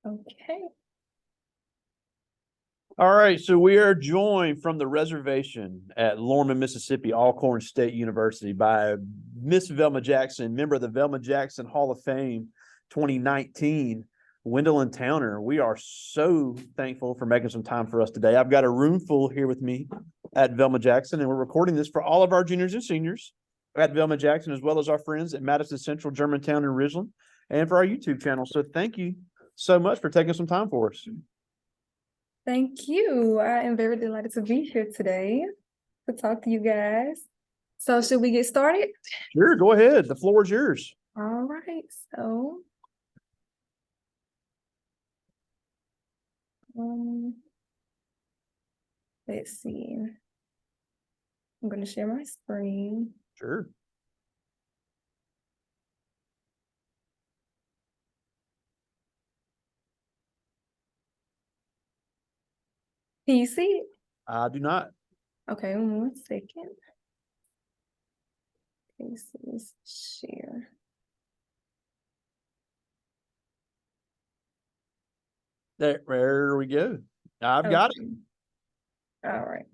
Okay. All right, so we are joined from the reservation at Lorman, Mississippi, Alcorn State University by Miss Velma Jackson, member of the Velma Jackson Hall of Fame 2019, Wendalyn Towner. We are so thankful for making some time for us today. I've got a room full here with me at Velma Jackson, and we're recording this for all of our juniors and seniors at Velma Jackson, as well as our friends at Madison Central, Germantown, and Ridgeland, and for our YouTube channel. So thank you so much for taking some time for us. Thank you. I am very delighted to be here today to talk to you guys. So should we get started? Sure, go ahead. The floor is yours. All right. So let's see. I'm going to share my screen. Sure. Can you see it? I do not. Okay, 1 second. Okay, so let's share. There we go. I've got it. All right.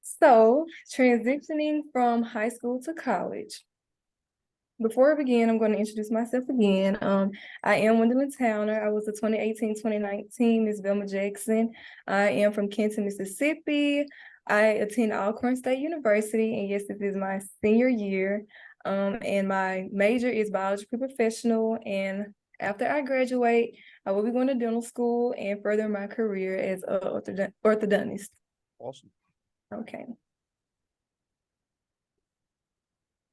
So, transitioning from high school to college. Before I begin, I'm going to introduce myself again. I am Wendalyn Towner. I was the 2018-2019 Miss Velma Jackson. I am from Kenton, Mississippi. I attend Alcorn State University, and yes, this is my senior year. And my major is biology professional. And after I graduate, I will be going to dental school and further my career as an orthodontist. Awesome. Okay.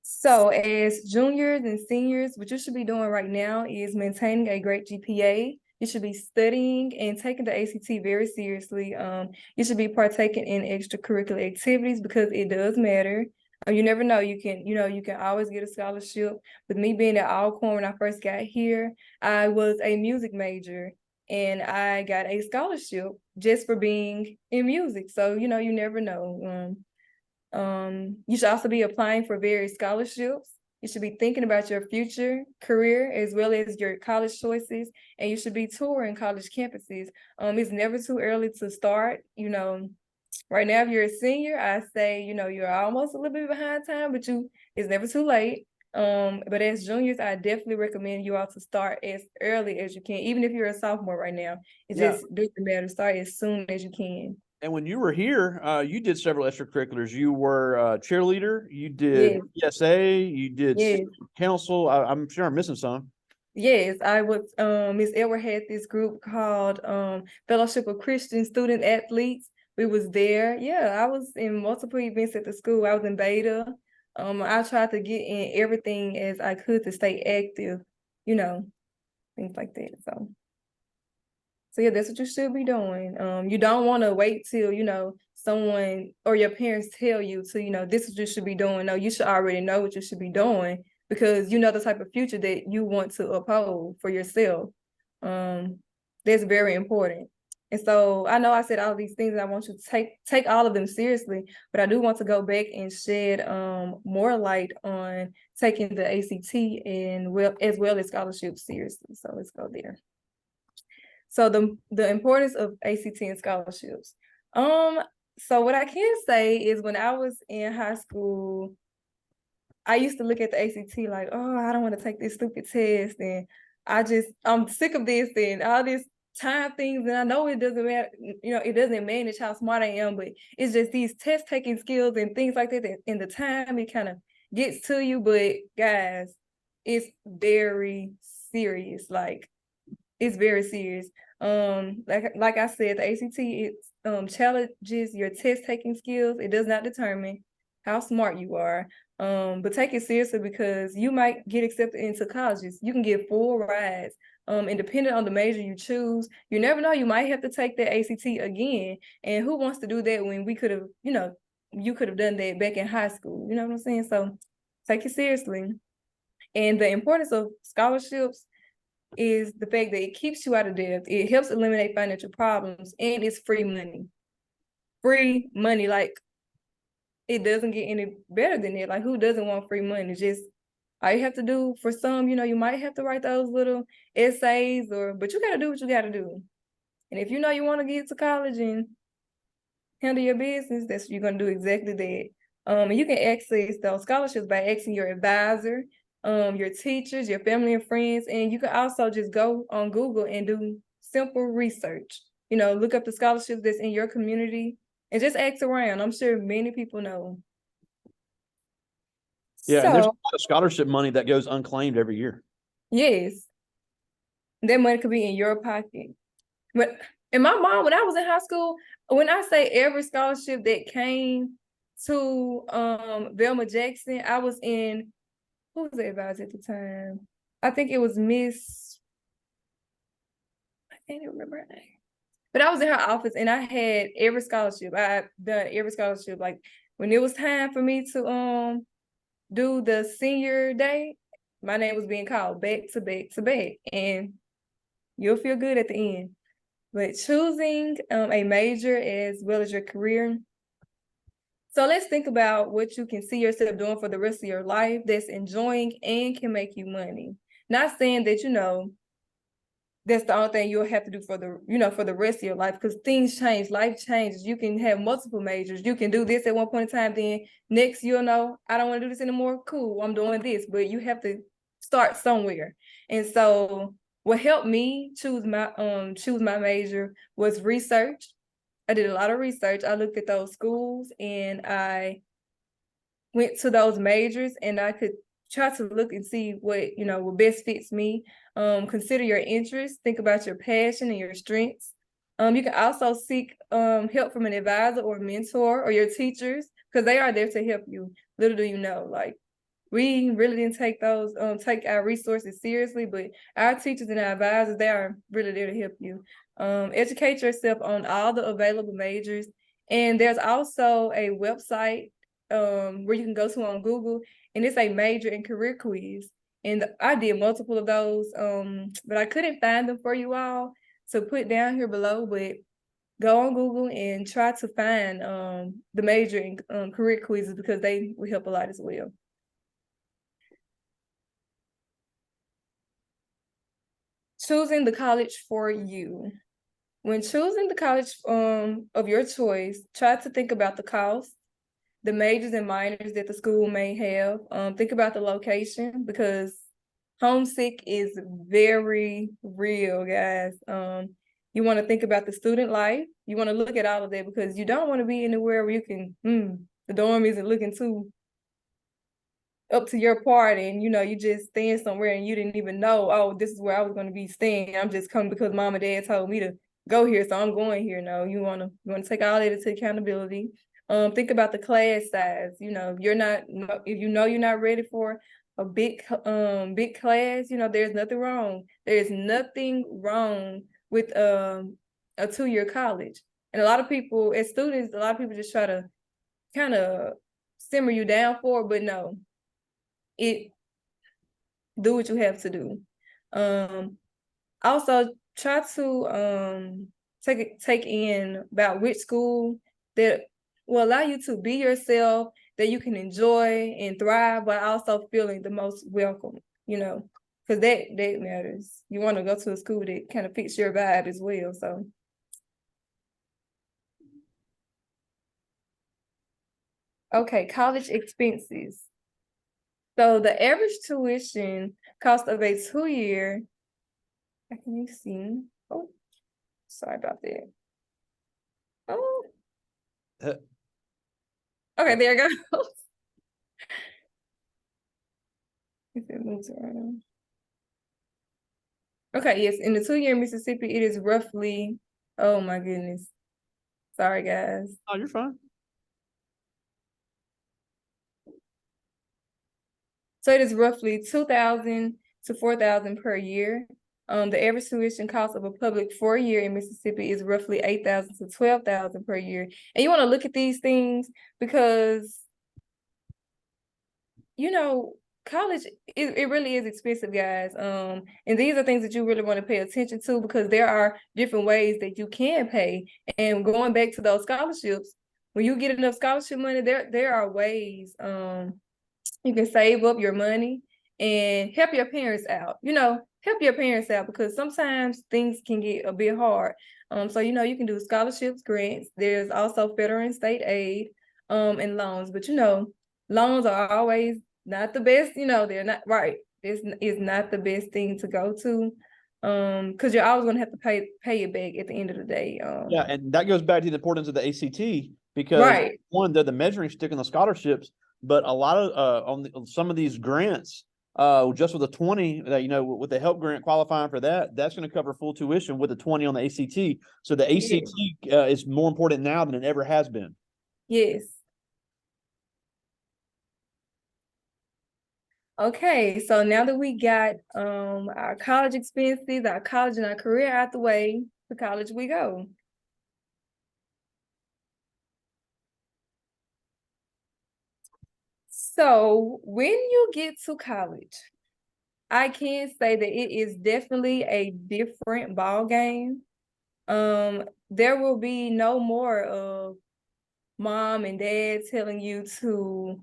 So as juniors and seniors, what you should be doing right now is maintaining a great GPA. You should be studying and taking the ACT very seriously. You should be partaking in extracurricular activities because it does matter. You never know, you can always get a scholarship. With me being at Alcorn when I first got here, I was a music major and I got a scholarship just for being in music. So, you never know. You should also be applying for various scholarships. You should be thinking about your future career as well as your college choices, and you should be touring college campuses. It's never too early to start. Right now, if you're a senior, I say, you're almost a little bit behind time, but it's never too late. But as juniors, I definitely recommend you all to start as early as you can, even if you're a sophomore right now. It just doesn't matter. Start as soon as you can. And when you were here, you did several extracurriculars. You were a cheerleader, you did PSA, you did council. I'm sure I'm missing some. Yes, I was. Miss Edward had this group called Fellowship of Christian Student Athletes. We was there. Yeah, I was in multiple events at the school. I was in beta. I tried to get in everything as I could to stay active, things like that. So yeah, that's what you should be doing. You don't want to wait till, someone or your parents tell you to, this is what you should be doing. No, you should already know what you should be doing because you know the type of future that you want to uphold for yourself. That's very important. And so I know I said all these things and I want you to take all of them seriously, but I do want to go back and shed more light on taking the ACT and as well as scholarships seriously. So let's go there. So the importance of ACT and scholarships. So what I can say is when I was in high school, I used to look at the ACT like, oh, I don't want to take this stupid test. And I'm sick of this and all this time things. And I know it doesn't matter, it doesn't manage how smart I am, but it's just these test taking skills and things like that. In the time, it kind of gets to you. But guys, it's very serious. Like, it's very serious. Like I said, the ACT challenges your test taking skills. It does not determine how smart you are. But take it seriously because you might get accepted into colleges. You can get full rides. And depending on the major you choose, you never know, you might have to take that ACT again. And who wants to do that when we could have, you could have done that back in high school. You know what I'm saying? So take it seriously. And the importance of scholarships is the fact that it keeps you out of debt. It helps eliminate financial problems, and it's free money. Free money, like it doesn't get any better than it. Like who doesn't want free money? Just All you have to do for some, you might have to write those little essays but you got to do what you got to do. And if you know you want to get to college and handle your business, that's you're going to do exactly that. And you can access those scholarships by asking your advisor, your teachers, your family and friends, and you can also just go on Google and do simple research. Look up the scholarships that's in your community and just ask around. I'm sure many people know. Yeah, and there's a So, lot of scholarship money that goes unclaimed every year. yes, that money could be in your pocket. But and my mom, when I was in high school, when I say every scholarship that came to Velma Jackson, I was in, who was the advisor at the time? I think it was I can't even remember her name. But I was in her office and I had every scholarship. I done every scholarship. Like when it was time for me to do the senior day, my name was being called back to back to back. And you'll feel good at the end. But choosing a major as well as your career. So let's think about what you can see yourself doing for the rest of your life that's enjoying and can make you money. Not saying that, that's the only thing you'll have to do for the rest of your life, because things change, life changes. You can have multiple majors. You can do this at one point in time, then next you'll know, I don't want to do this anymore. Cool, I'm doing this. But you have to start somewhere. And so what helped me choose my major was research. I did a lot of research. I looked at those schools and I went to those majors, and I could try to look and see what best fits me. Consider your interests, think about your passion and your strengths. You can also seek help from an advisor or mentor or your teachers, because they are there to help you. Little do you know, like, we really didn't take our resources seriously, but our teachers and our advisors, they are really there to help you. Educate yourself on all the available majors. And there's also a website where you can go to on Google, and it's a major and career quiz. And I did multiple of those, but I couldn't find them for you all to put down here below. But go on Google and try to find the major and career quizzes, because they will help a lot as well. Choosing the college for you. When choosing the college of your choice, try to think about the cost, the majors and minors that the school may have. Think about the location, because homesick is very real, guys. You want to think about the student life. You want to look at all of that, because you don't want to be anywhere where you can, the dorm isn't looking too up to your part, and you just staying somewhere and you didn't even know, oh, this is where I was going to be staying. I'm just coming because mom and dad told me to go here, so I'm going here. No, you want to take all that into accountability. Think about the class size. If you're not ready for a big class, there's nothing wrong. There's nothing wrong with a 2-year college. And a lot of people, as students, just try to kind of simmer you down for it, but no. Do what you have to do. Also try to take in about which school that will allow you to be yourself, that you can enjoy and thrive, but also feeling the most welcome, because that matters. You want to go to a school that kind of fits your vibe as well. So okay, college expenses. So the average tuition cost of a 2-year, can you see? Oh, sorry about that. Oh, okay, there it goes. If it moves around. Okay, yes, in the 2-year Mississippi, it is roughly, oh my goodness. Sorry, guys. Oh, you're fine. So it is roughly $2,000 to $4,000 per year. The average tuition cost of a public 4-year in Mississippi is roughly $8,000 to $12,000 per year. And you want to look at these things because, college, it really is expensive, guys. And these are things that you really want to pay attention to, because there are different ways that you can pay. And going back to those scholarships, when you get enough scholarship money, there are ways you can save up your money and help your parents out. Help your parents out, because sometimes things can get a bit hard. So you can do scholarships, grants. There's also federal and state aid, and loans. But loans are always not the best. They're not right. This is not the best thing to go to, because you're always gonna have to pay it back at the end of the day. Yeah, and that goes back to the importance of the ACT, because Right. one, they're the measuring stick on the scholarships, but a lot of on some of these grants, just with a 20, that with the help grant qualifying for that's going to cover full tuition with a 20 on the ACT. So the ACT is more important now than it ever has been. Yes. Okay, so now that we got our college expenses, our college and our career out the way, to college we go. So when you get to college, I can say that it is definitely a different ball game. There will be no more of mom and dad telling you to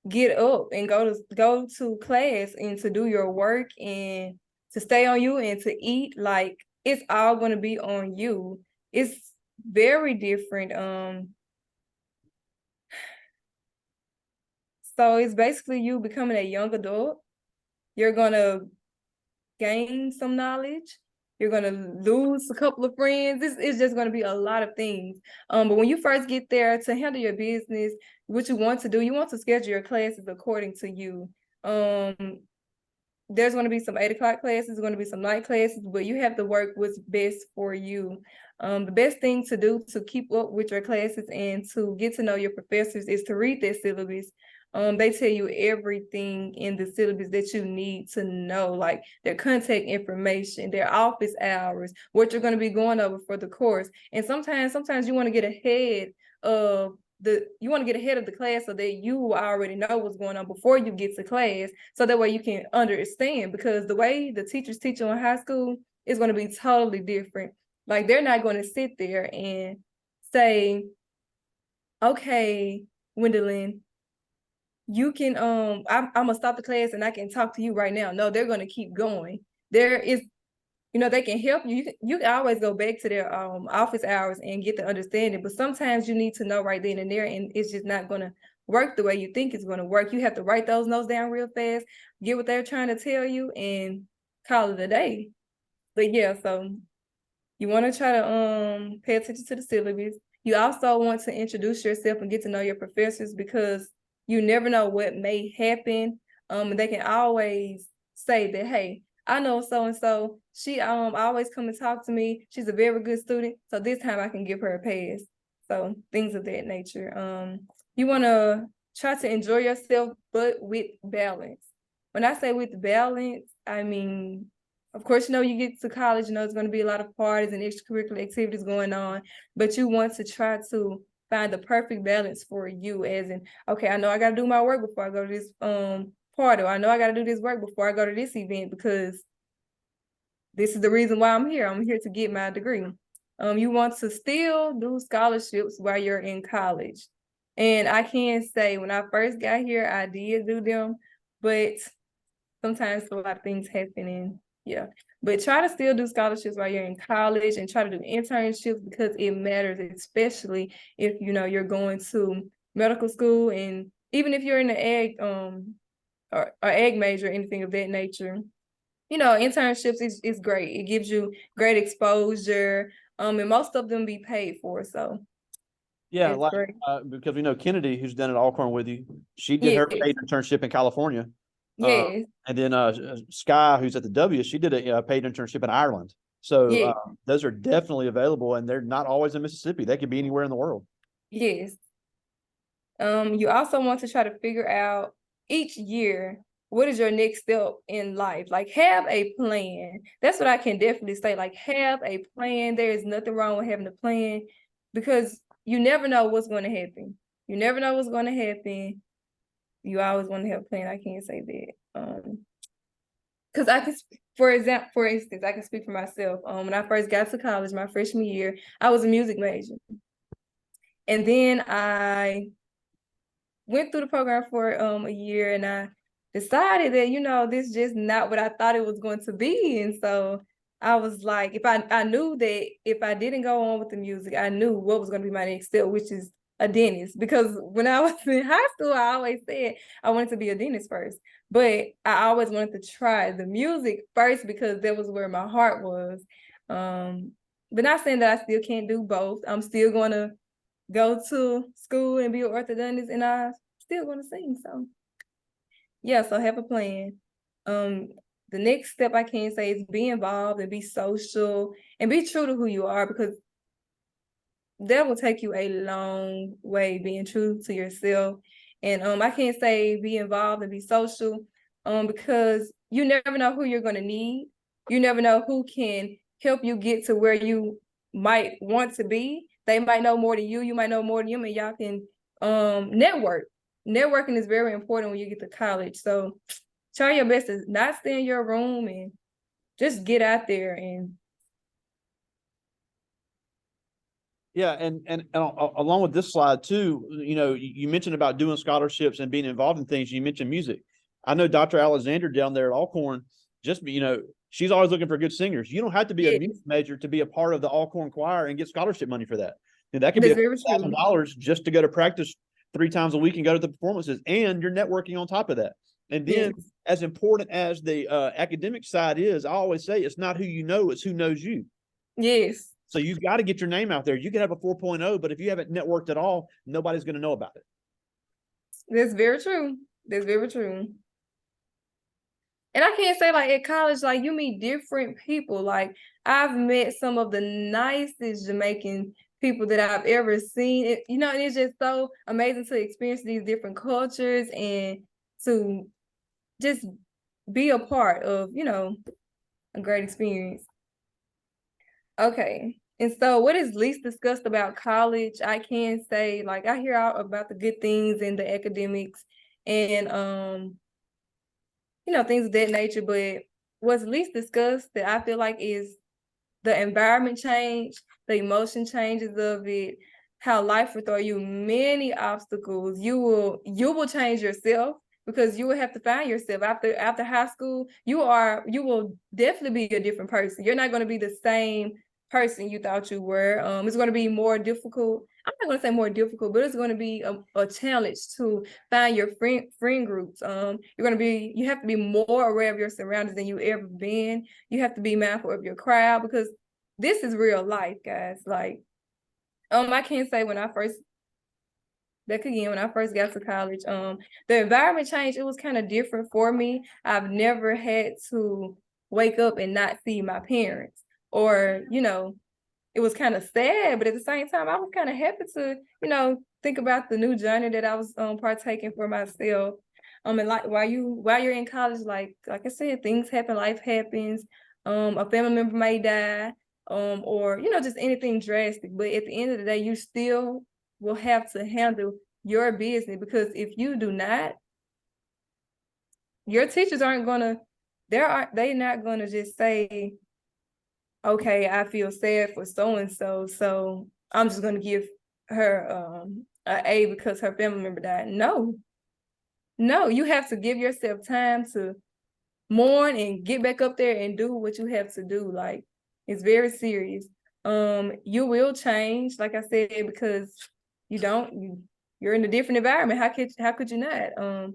get up and go to class and to do your work and to stay on you and to eat. Like, it's all going to be on you. It's very different. So it's basically you becoming a young adult. You're gonna gain some knowledge. You're gonna lose a couple of friends. It's just gonna be a lot of things. But when you first get there, to handle your business, what you want to do, you want to schedule your classes according to you. There's going to be some 8 o'clock classes, going to be some night classes, but you have to work what's best for you. The best thing to do to keep up with your classes and to get to know your professors is to read their syllabus. They tell you everything in the syllabus that you need to know, like their contact information, their office hours, what you're going to be going over for the course. And sometimes you want to get ahead of the class so that you already know what's going on before you get to class, so that way you can understand, because the way the teachers teach you in high school is going to be totally different. Like, they're not going to sit there and say, okay, Wendalyn, you can I'm gonna stop the class and I can talk to you right now. No, they're gonna keep going. There is, they can help you. You can always go back to their office hours and get the understanding, but sometimes you need to know right then and there, and it's just not gonna work the way you think it's gonna work. You have to write those notes down real fast, get what they're trying to tell you, and call it a day. But yeah, so you want to try to pay attention to the syllabus. You also want to introduce yourself and get to know your professors, because you never know what may happen. And they can always say that, hey, I know so-and-so, she always come and talk to me. She's a very good student, so this time I can give her a pass. So things of that nature. You want to try to enjoy yourself, but with balance. When I say with balance, I mean, of course, you get to college, there's going to be a lot of parties and extracurricular activities going on, but you want to try to find the perfect balance for you, as in, okay, I know I got to do my work before I go to this party, or I know I got to do this work before I go to this event, because this is the reason why I'm here. I'm here to get my degree. You want to still do scholarships while you're in college. And I can say, when I first got here, I did do them, but sometimes a lot of things happen, and yeah. But try to still do scholarships while you're in college, and try to do internships, because it matters, especially if you're going to medical school, and even if you're in the ag or ag major, anything of that nature. Internships is great. It gives you great exposure, and most of them be paid for. So Yeah, it's great. because we know Kennedy, who's done at Alcorn with you, she did her Yes. paid internship in California. Yes. And then Sky, who's at the W, she did a paid internship in Ireland. So Yes. those are definitely available, and they're not always in Mississippi. They could be anywhere in the world. Yes. You also want to try to figure out each year, what is your next step in life? Like, have a plan. That's what I can definitely say. Like, have a plan. There is nothing wrong with having a plan, because you never know what's going to happen. You never know what's going to happen. You always want to have a plan. I can't say that. Because I can, for instance, I can speak for myself. When I first got to college, my freshman year, I was a music major. And then I went through the program for a year, and I decided that, you know, this is just not what I thought it was going to be. And so I was like, I knew that if I didn't go on with the music, I knew what was going to be my next step, which is a dentist. Because when I was in high school, I always said I wanted to be a dentist first, but I always wanted to try the music first because that was where my heart was. But not saying that I still can't do both. I'm still going to go to school and be an orthodontist, and I'm still going to sing. So yeah, so have a plan. The next step I can say is be involved and be social and be true to who you are, because that will take you a long way, being true to yourself. And I can't say be involved and be social, because you never know who you're gonna need. You never know who can help you get to where you might want to be. They might know more than you, you might know more than them, and y'all can network. Networking is very important when you get to college. So try your best to not stay in your room and just get out there. And Yeah, and along with this slide too, you know, you mentioned about doing scholarships and being involved in things. You mentioned music. I know Dr. Alexander down there at Alcorn, just, you know, she's always looking for good singers. You don't have to be a music major to be a part of the Alcorn choir and get scholarship money for that. And that could be $1,000 just to go to practice 3 times a week and go to the performances, and you're networking on top of that. And then, as important as the academic side is, I always say it's not who you know, it's who knows you. Yes. So you've got to get your name out there. You can have a 4.0, but if you haven't networked at all, nobody's going to know about it. That's very true. That's very true. And I can't say, like, at college, like, you meet different people. Like, I've met some of the nicest Jamaican people that I've ever seen. You know, and it's just so amazing to experience these different cultures and to just be a part of, you know, a great experience. Okay. And so what is least discussed about college? I can say, like, I hear out about the good things and the academics and you know, things of that nature, but what's least discussed that I feel like is the environment change, the emotion changes of it, how life will throw you many obstacles. You will change yourself, because you will have to find yourself after high school. You will definitely be a different person. You're not going to be the same person you thought you were. It's going to be more difficult. I'm not going to say more difficult, but it's going to be a challenge to find your friend groups. You have to be more aware of your surroundings than you ever been. You have to be mindful of your crowd, because this is real life, guys. Like, I can't say when I first got to college, the environment change, it was kind of different for me. I've never had to wake up and not see my parents, or, you know, it was kind of sad, but at the same time, I was kind of happy to, you know, think about the new journey that I was partaking for myself. And like while you're in college, like I said, things happen, life happens. A family member may die, or, you know, just anything drastic. But at the end of the day, you still will have to handle your business, because if you do not, your teachers aren't gonna, they're not gonna just say, okay, I feel sad for so-and-so, so I'm just gonna give her an A because her family member died. No, you have to give yourself time to mourn and get back up there and do what you have to do. Like, it's very serious. You will change, like I said, because you're in a different environment. How could you not?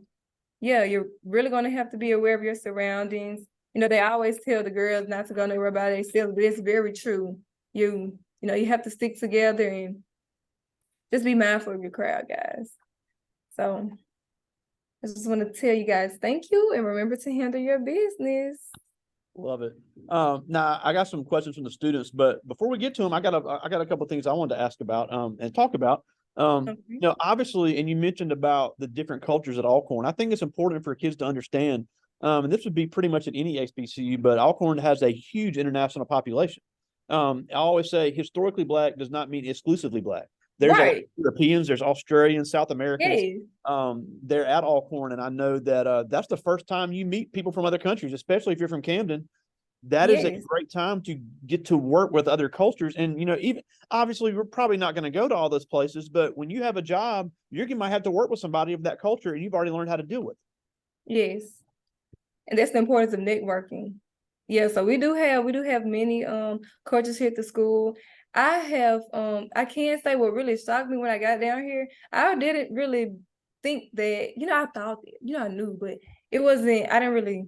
Yeah, you're really gonna have to be aware of your surroundings. You know, they always tell the girls not to go nowhere by themselves, but it's very true. You know, you have to stick together and just be mindful of your crowd, guys. So I just want to tell you guys thank you, and remember to handle your business. Love it. Now I got some questions from the students, but before we get to them, I got a couple of things I wanted to ask about and talk about. You know, obviously, and you mentioned about the different cultures at Alcorn. I think it's important for kids to understand, and this would be pretty much at any HBCU, but Alcorn has a huge international population. I always say historically Black does not mean exclusively Black. There's Europeans, there's Australians, South Americans. They're at Alcorn, and I know that that's the first time you meet people from other countries, especially if you're from Camden. That is a great time to get to work with other cultures. And, you know, even obviously we're probably not going to go to all those places, but when you have a job, you might have to work with somebody of that culture, and you've already learned how to deal with it. Yes. And that's the importance of networking. Yeah, so we do have many coaches here at the school. I can't say what really shocked me when I got down here. I didn't really think that, I thought, I knew, but I didn't really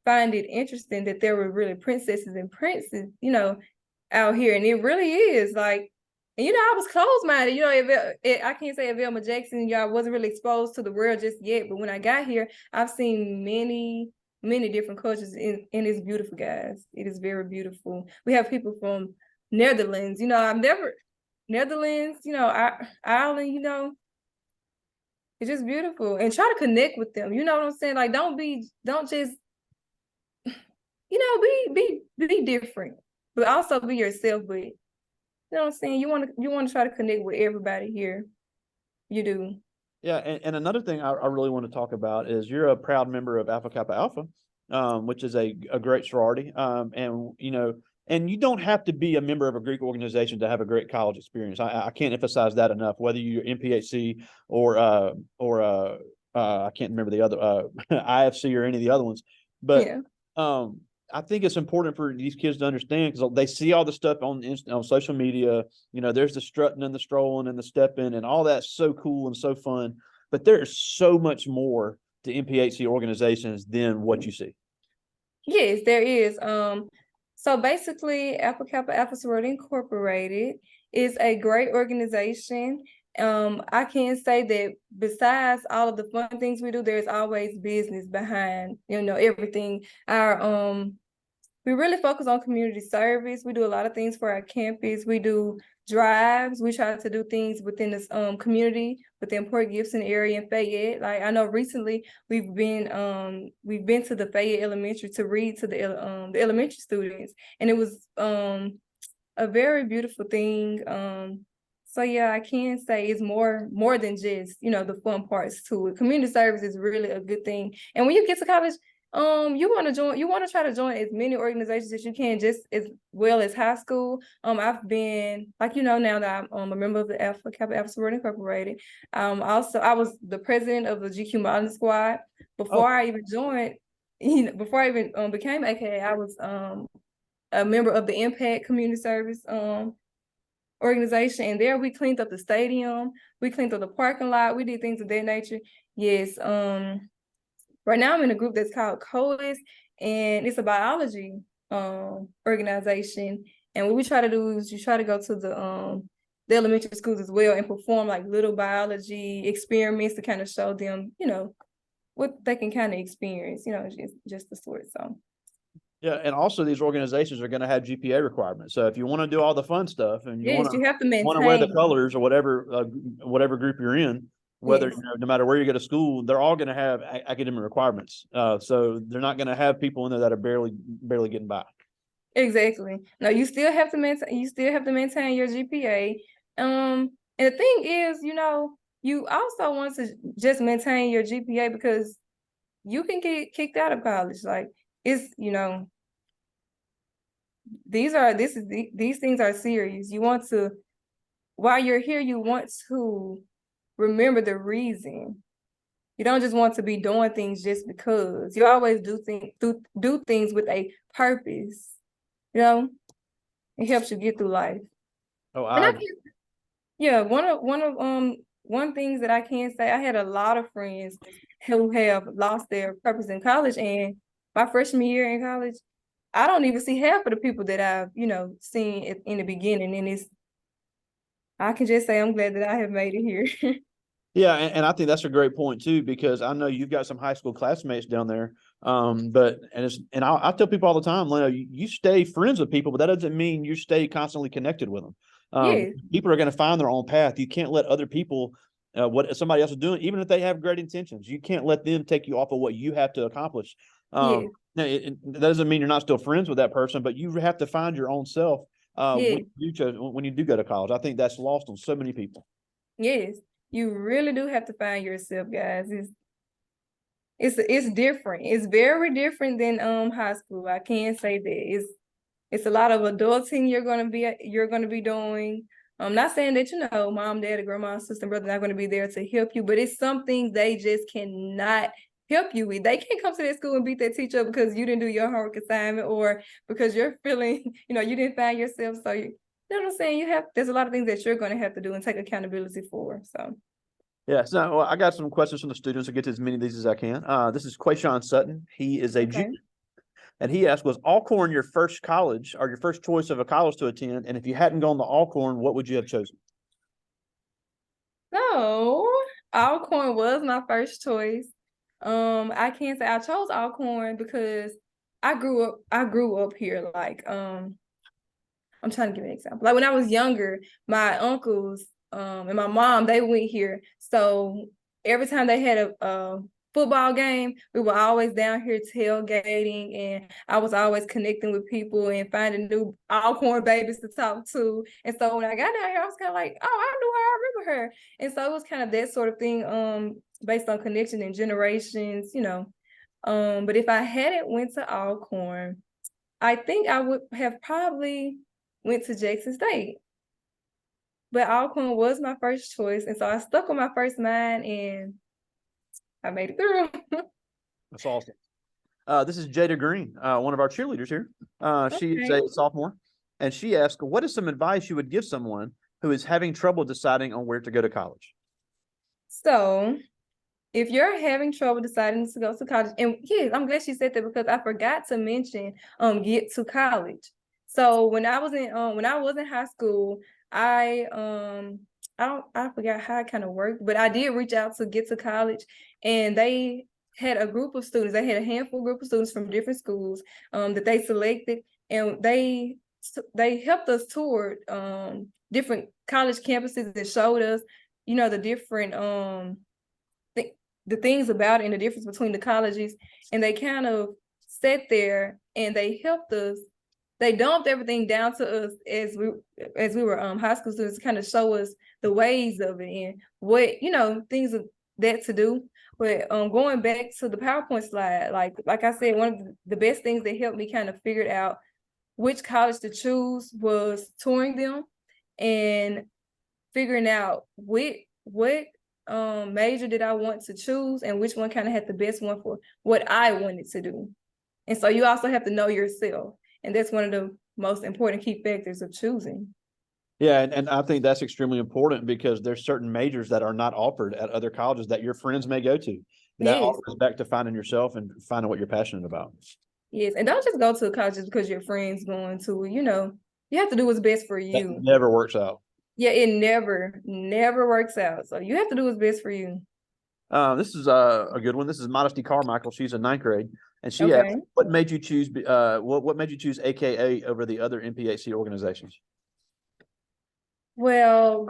find it interesting that there were really princesses and princes, out here. And it really is like, and I was closed-minded. I can't say at Velma Jackson, I wasn't really exposed to the world just yet. But when I got here, I've seen many different cultures, and it's beautiful, guys. It is very beautiful. We have people from Netherlands. I've never Netherlands. Ireland. It's just beautiful, and try to connect with them. You know what I'm saying? Like, don't just be different, but also be yourself. But you know what I'm saying? You want to try to connect with everybody here. You do. Yeah, and another thing I really want to talk about is you're a proud member of Alpha Kappa Alpha, which is a great sorority. And you don't have to be a member of a Greek organization to have a great college experience. I can't emphasize that enough. Whether you're MPHC or I can't remember the other IFC or any of the other ones, but Yeah. I think it's important for these kids to understand because they see all the stuff on social media. There's the strutting and the strolling and the stepping and all that's so cool and so fun. But there's so much more to MPHC organizations than what you see. Yes, there is. So basically, Alpha Kappa Alpha Sorority Incorporated is a great organization. I can say that besides all of the fun things we do, there's always business behind, everything. We really focus on community service. We do a lot of things for our campus. We do drives. We try to do things within this community, within Port Gibson area and Fayette. Like, I know recently we've been to the Fayette Elementary to read to the elementary students, and it was a very beautiful thing. So yeah, I can say it's more than just, the fun parts to it. Community service is really a good thing. And when you get to college, you want to try to join as many organizations as you can, just as well as high school. I've been, like, now that I'm a member of the Alpha Kappa Alpha Sorority Incorporated. Also, I was the president of the GQ Modeling Squad before I even joined. Before I even became AKA, I was a member of the Impact Community Service organization, and there we cleaned up the stadium, we cleaned up the parking lot, we did things of that nature. Yes. Right now I'm in a group that's called COES, and it's a biology organization. And what we try to do is you try to go to the elementary schools as well and perform like little biology experiments to kind of show them, what they can kind of experience, just the sort. So Yeah, and also these organizations are going to have GPA requirements. So if you want to do all the fun stuff and you yes, you have to want to wear the maintain. colors or whatever group you're in, whether Yes. no matter where you go to school, they're all going to have academic requirements. So they're not going to have people in there that are barely getting by. Exactly. No, you still have to maintain your GPA. And the thing is, you also want to just maintain your GPA because you can get kicked out of college. Like, it's, these things are serious. While you're here, you want to remember the reason. You don't just want to be doing things just because. You always do things with a purpose. It helps you get through life. Oh, Yeah, one things that I can say, I had a lot of friends who have lost their purpose in college, and my freshman year in college, I don't even see half of the people that I've, seen in the beginning, and I can just say I'm glad that I have made it here. Yeah, and I think that's a great point too, because I know you've got some high school classmates down there. I tell people all the time, you stay friends with people, but that doesn't mean you stay constantly connected with them. Yes, People are going to find their own path. You can't let other people, what somebody else is doing, even if they have great intentions, you can't let them take you off of what you have to accomplish. yes, Now, that doesn't mean you're not still friends with that person, but you have to find your own self yes, when you do go to college. I think that's lost on so many people. yes. You really do have to find yourself, guys. It's different. It's very different than high school. I can say that. It's a lot of adulting you're gonna be doing. I'm not saying that, mom, dad, grandma, sister, brother not gonna be there to help you, but it's some things they just cannot help you with. They can't come to that school and beat that teacher up because you didn't do your homework assignment or because you're feeling, you didn't find yourself. So you know what I'm saying? There's a lot of things that you're going to have to do and take accountability for. So. Yeah, so I got some questions from the students. I'll get to as many of these as I can. This is Quayshawn Sutton. He is a junior. And he asked, was Alcorn your first college or your first choice of a college to attend? And if you hadn't gone to Alcorn, what would you have chosen? So Alcorn was my first choice. I can't say I chose Alcorn because I grew up here. Like, I'm trying to give an example. Like when I was younger, my uncles, and my mom, they went here. So every time they had a football game, we were always down here tailgating, and I was always connecting with people and finding new Alcorn babies to talk to. And so when I got down here, I was kind of like, oh, I knew her, I remember her. And so it was kind of that sort of thing, based on connection and generations, But if I hadn't went to Alcorn, I think I would have probably went to Jackson State. But Alcorn was my first choice. And so I stuck with my first mind and I made it through. That's awesome. This is Jada Green, one of our cheerleaders here. She's a sophomore, and she asked, what is some advice you would give someone who is having trouble deciding on where to go to college? So if you're having trouble deciding to go to college, and yes, I'm glad she said that because I forgot to mention get to college. So when I was in high school, I forgot how it kind of worked, but I did reach out to get to college, and they had a group of students. They had a handful group of students from different schools that they selected, and they helped us tour different college campuses and showed us, the different the things about it and the difference between the colleges. And they kind of sat there and they helped us. They dumped everything down to us as we were high school students to kind of show us the ways of it and what, things of that to do. But going back to the PowerPoint slide, like I said, one of the best things that helped me kind of figure out which college to choose was touring them and figuring out what major did I want to choose and which one kind of had the best one for what I wanted to do. And so you also have to know yourself. And that's one of the most important key factors of choosing. Yeah, and I think that's extremely important because there's certain majors that are not offered at other colleges that your friends may go to. That all goes back to finding yourself and finding what you're passionate about. Yes, and don't just go to college just because your friend's going to, you have to do what's best for you. That never works out. Yeah, it never works out. So you have to do what's best for you. This is a good one. This is Modesty Carmichael. She's in 9th grade, and she asked, "What made you choose? What made you choose AKA over the other MPHC organizations?" Well,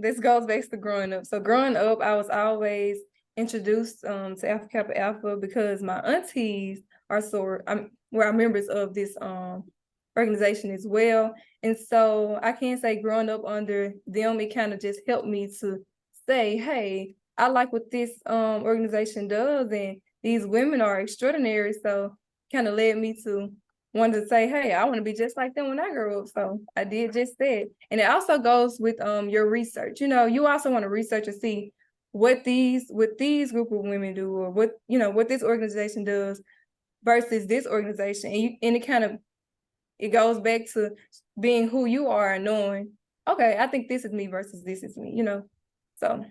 this goes back to growing up. So growing up, I was always introduced to Alpha Kappa Alpha because my aunties were members of this organization as well. And so I can't say growing up under them, it kind of just helped me to say, hey, I like what this organization does, and these women are extraordinary. So kind of led me to want to say, hey, I want to be just like them when I grow up. So I did just that. And it also goes with your research. You also want to research and see what these group of women do, or what this organization does versus this organization. And it goes back to being who you are and knowing, okay, I think this is me versus this is me, So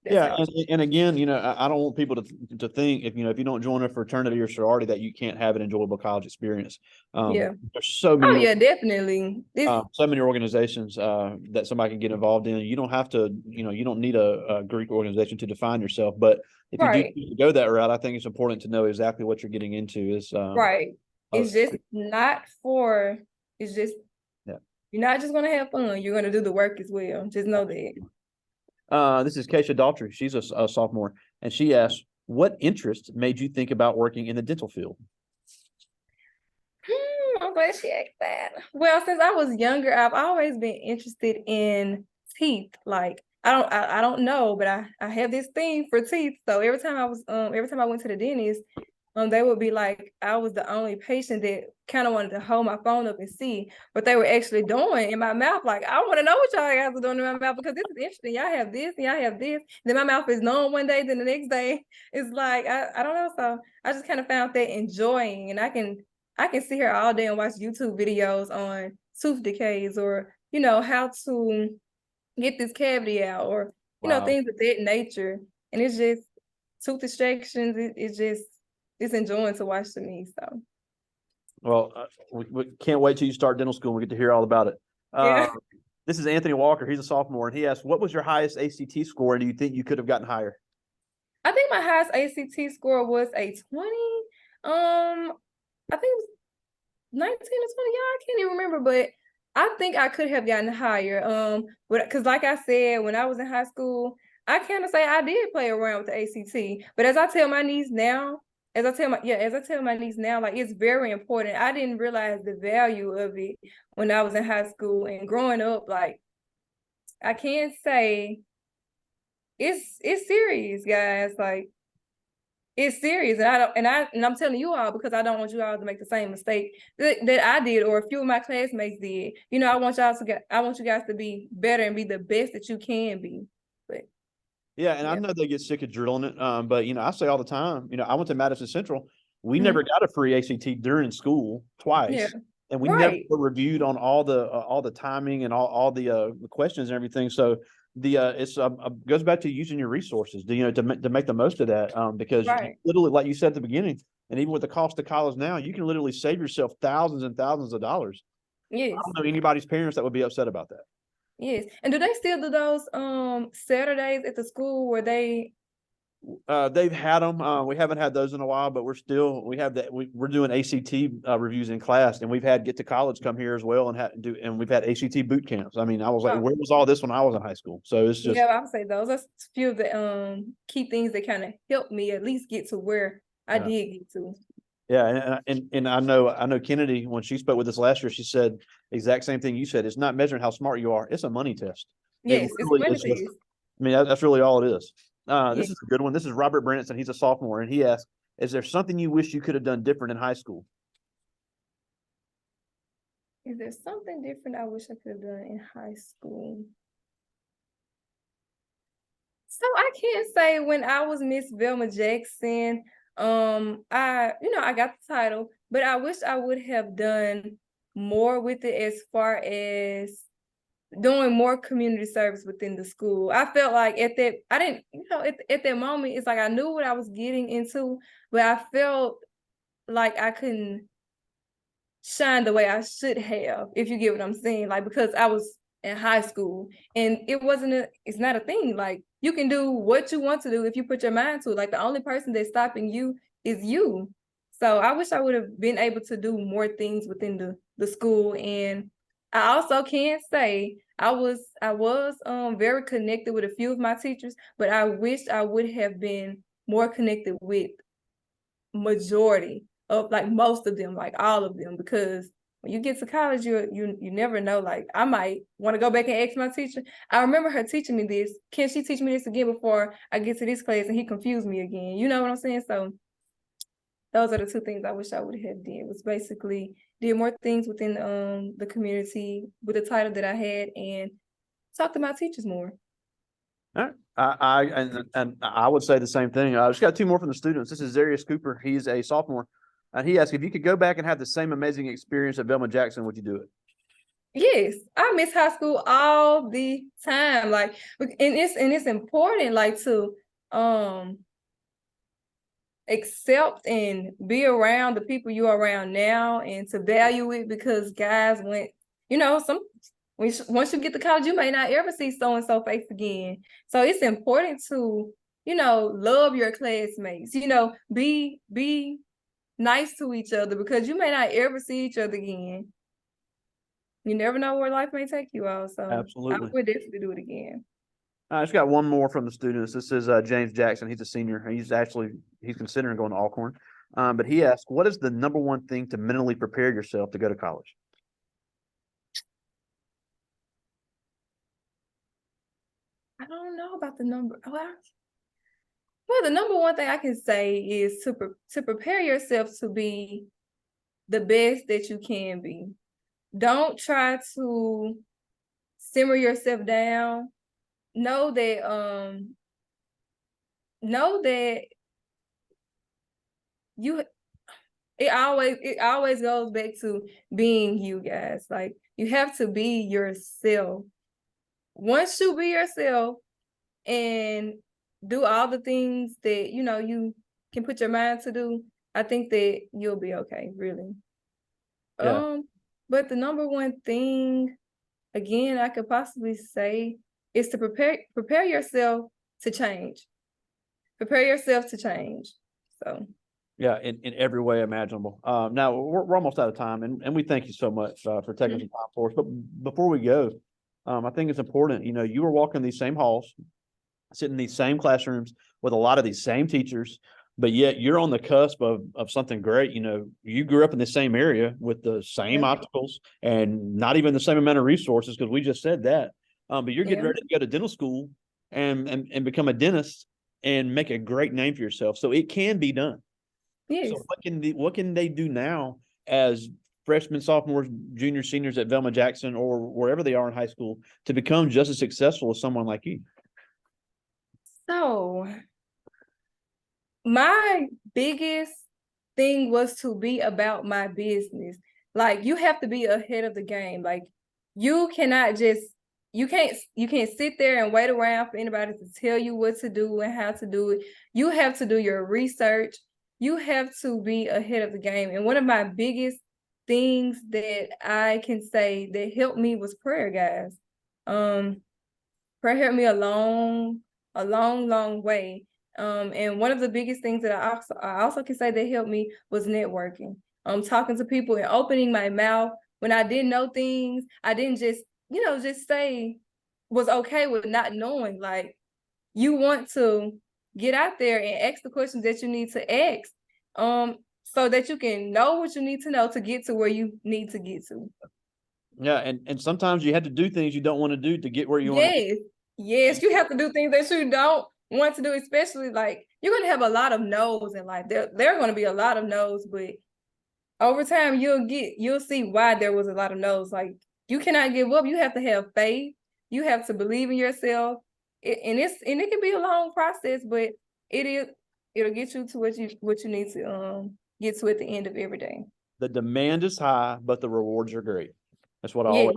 yeah, and again, I don't want people to think if you don't join a fraternity or sorority that you can't have an enjoyable college experience. There's so many. Oh yeah, definitely. So many organizations that somebody can get involved in. You don't have to, you don't need a Greek organization to define yourself. But if you do go that route, I think it's important to know exactly what you're getting into. It's just you're not just gonna have fun. You're gonna do the work as well. Just know that. This is Keisha Daltrey. She's a sophomore, and she asked, "What interest made you think about working in the dental field?" I'm glad she asked that. Well, since I was younger, I've always been interested in teeth. Like I don't know, but I have this thing for teeth. So every time I went to the dentist, they would be like, I was the only patient that kind of wanted to hold my phone up and see what they were actually doing in my mouth. Like, I want to know what y'all guys are doing in my mouth because this is interesting. Y'all have this and y'all have this. Then my mouth is numb one day, then the next day it's like I don't know. So I just kind of found that enjoying, and I can sit here all day and watch YouTube videos on tooth decays or how to get this cavity out or Wow. things of that nature. And it's just tooth extractions. It's enjoying to watch to me. So Well, we can't wait till you start dental school and we get to hear all about it. yeah, This is Anthony Walker. He's a sophomore, and he asked, "What was your highest ACT score, and do you think you could have gotten higher?" I think my highest ACT score was a 20. I think it was 19 or 20. Yeah, I can't even remember, but I think I could have gotten higher. Because like I said, when I was in high school, I kind of say I did play around with the ACT. But as I tell my niece now, as I tell my niece now, like it's very important. I didn't realize the value of it when I was in high school and growing up. Like I can't say it's serious, guys. Like it's serious, and I'm telling you all because I don't want you all to make the same mistake that I did or a few of my classmates did. I want you guys to be better and be the best that you can be. But Yeah, and I yeah, know they get sick of drilling it, but I say all the time, I went to Madison Central. We Mhm. never got a free ACT during school Yeah, twice, and we never right. were reviewed on all the timing and all the questions and everything. So it's goes back to using your resources, to make the most of that, because you Right. literally, like you said at the beginning, and even with the cost of college now, you can literally save yourself thousands and thousands of dollars. I Yes. don't know anybody's parents that would be upset about that. Yes. And do they still do those Saturdays at the school where they They've had them. We haven't had those in a while, but we have that. We're doing ACT reviews in class, and we've had Get to College come here as well, and we've had ACT boot camps. I mean, I was like, oh, where was all this when I was in high school? So it's just, yeah, I would say those are few of the key things that kind of helped me at least get to where I yeah, did get to. yeah, and I know Kennedy, when she spoke with us last year, she said the exact same thing you said. It's not measuring how smart you are; it's a money test. It Yes, it's really a is just. test. I mean, that's really all it is. Yeah. This is a good one. This is Robert Branson. He's a sophomore, and he asked, "Is there something you wish you could have done different in high school?" Is there something different I wish I could have done in high school? So I can't say when I was Miss Velma Jackson, I got the title, but I wish I would have done more with it as far as doing more community service within the school. I felt like at that, I didn't, at that moment, it's like I knew what I was getting into, but I felt like I couldn't shine the way I should have, if you get what I'm saying. Like, because I was in high school and it's not a thing. Like, you can do what you want to do if you put your mind to it. Like, the only person that's stopping you is you. So I wish I would have been able to do more things within the school. And I also can't say I was very connected with a few of my teachers, but I wish I would have been more connected with majority of, like, most of them, like all of them, because when you get to college, you never know. Like, I might want to go back and ask my teacher. I remember her teaching me this. Can she teach me this again before I get to this class? And he confused me again. You know what I'm saying? So those are the two things I wish I would have did, was basically did more things within the community with the title that I had and talk to my teachers more. All right. And I would say the same thing. I just got two more from the students. This is Zarius Cooper. He's a sophomore. And he asked, if you could go back and have the same amazing experience at Velma Jackson, would you do it? Yes, I miss high school all the time. Like, and it's important, like, to um accept and be around the people you're around now and to value it, because guys, when once you get to college, you may not ever see so and so face again. So it's important to, love your classmates, be nice to each other, because you may not ever see each other again. You never know where life may take you all. So I Absolutely. would definitely do it again. I just got one more from the students. This is James Jackson. He's a senior. He's considering going to Alcorn. But he asked, what is the number one thing to mentally prepare yourself to go to college? I don't know about the number. Well, Well, the number one thing I can say is to prepare yourself to be the best that you can be. Don't try to simmer yourself down. Know that you it always goes back to being you, guys. Like, you have to be yourself. Once you be yourself and do all the things that you can put your mind to do, I think that you'll be okay, really. Yeah. But the number one thing, again, I could possibly say is to prepare yourself to change. Prepare yourself to change. So Yeah, in every way imaginable. Now we're almost out of time, and we thank you so much for taking some time for us. But before we go, I think it's important. You were walking these same halls, sitting in these same classrooms with a lot of these same teachers, but yet you're on the cusp of something great. You grew up in the same area with the same yeah, obstacles and not even the same amount of resources, because we just said that. But you're getting yeah, ready to go to dental school and become a dentist and make a great name for yourself. So it can be done. yes. So what can they do now as freshmen, sophomores, juniors, seniors at Velma Jackson or wherever they are in high school to become just as successful as someone like you? So my biggest thing was to be about my business. Like, you have to be ahead of the game. Like, you cannot just you can't sit there and wait around for anybody to tell you what to do and how to do it. You have to do your research. You have to be ahead of the game. And one of my biggest things that I can say that helped me was prayer, guys. Prayer helped me a long way. And one of the biggest things that I also can say that helped me was networking. Talking to people and opening my mouth when I didn't know things. I didn't just say was okay with not knowing. Like, you want to get out there and ask the questions that you need to ask, so that you can know what you need to know to get to where you need to get to. Yeah, and sometimes you have to do things you don't want to do to get where you want to be. Yes, yes, you have to do things that you don't want to do, especially, like, you're gonna have a lot of no's in life. There are gonna be a lot of no's, but over time you'll see why there was a lot of no's. Like, you cannot give up. You have to have faith. You have to believe in yourself. And it can be a long process, but it'll get you to what you need to get to at the end of every day. The demand is high, but the rewards are great. That's what I Yes.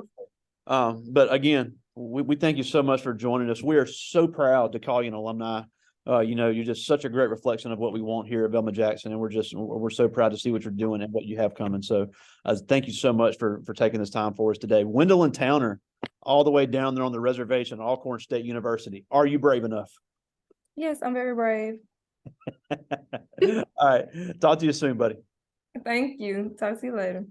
always say. But again, we thank you so much for joining us. We are so proud to call you an alumni. You're just such a great reflection of what we want here at Velma Jackson, and we're so proud to see what you're doing and what you have coming. So, thank you so much for taking this time for us today. Wendalyn Towner, all the way down there on the reservation, Alcorn State University. Are you brave enough? Yes, I'm very brave. All right, talk to you soon, buddy. Thank you. Talk to you later.